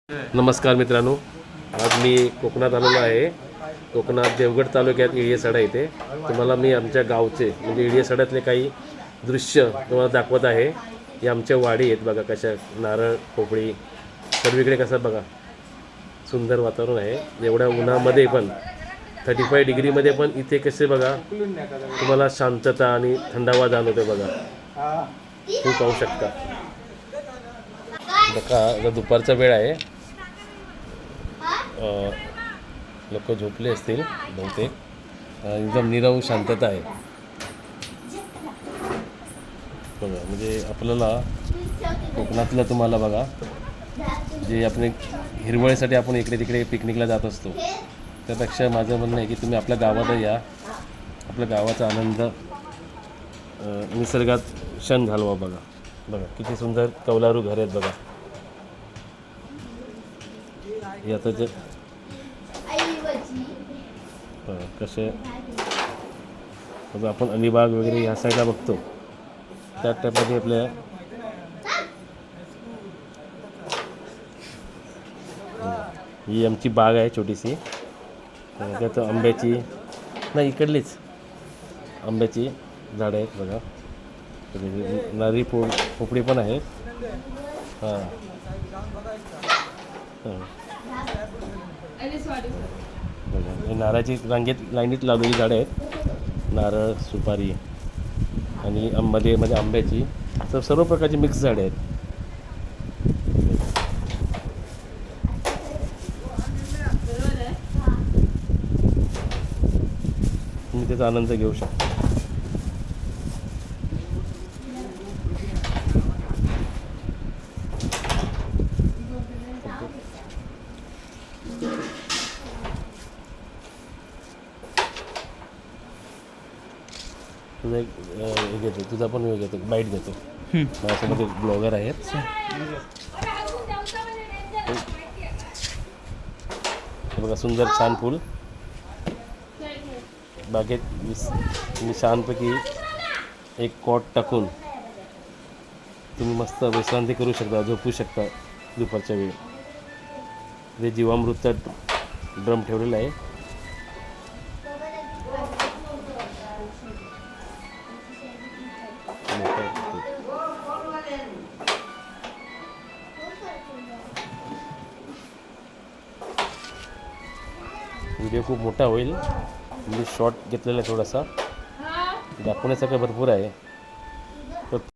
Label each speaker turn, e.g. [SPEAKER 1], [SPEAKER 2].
[SPEAKER 1] नमस्कार मित्रांनो, आज मी कोकणात आलेलो आहे. कोकणात देवगड तालुक्यात इडियासडा येथे तुम्हाला मी आमच्या गावचे म्हणजे इडियासड्यातले काही दृश्य तुम्हाला दाखवत आहे. हे आमच्या वाडी आहेत बघा, कशा नारळ पोपळी सर्वीकडे कसं बघा सुंदर वातावरण आहे. एवढ्या उन्हामध्ये पण 35 डिग्रीमध्ये पण इथे कसे बघा तुम्हाला शांतता आणि थंडावा जाणवते बघा. तुम्ही पाहू शकता बघा, आता दुपारचा वेळ आहे. लोक झोपले असतील बहुतेक. एकदम नीरव शांतता आहे बघा. म्हणजे आपल्याला कोकणातलं तुम्हाला बघा, जे आपण हिरवळीसाठी आपण इकडे तिकडे पिकनिकला जात असतो, त्यापेक्षा माझं म्हणणं आहे की तुम्ही आपल्या गावात या, आपल्या गावाचा आनंद निसर्गात क्षण घालवा बघा. बघा किती सुंदर कौलारू घर आहेत बघा. हे आता जे कसे आपण अलिबाग वगैरे ह्या साईडला बघतो, त्या टाईपमध्ये आपल्या ही आमची बाग आहे छोटीशी. त्यात आंब्याची नाही, इकडलीच आंब्याची झाडं आहेत बघा. नारळी पोपळी पण आहेत. हां बघा, हे नारळाची लाईनीत लावलेली झाडं आहेत. नारळ, सुपारी आणि मध्ये आंब्याची सर्व प्रकारची मिक्स झाडे आहेत. तुम्ही त्याचा आनंद घेऊ शकता. तुझा एक हे घेतो, तुझा पण वेळ घेतो, बाईट घेतो. माझ्यासोबत एक ब्लॉगर आहेत. बघा सुंदर छान फूल बागेत. तुम्ही छानपैकी एक कॉट टाकून तुम्ही मस्त विश्रांती करू शकता, झोपू शकता दुपारच्या वेळी. ते जीवामृतचा ड्रम ठेवलेला आहे. व्हिडिओ खूप मोठा होईल, म्हणजे शॉर्ट घेतलेला आहे, थोडासा दाखवण्यासारखं भरपूर आहे.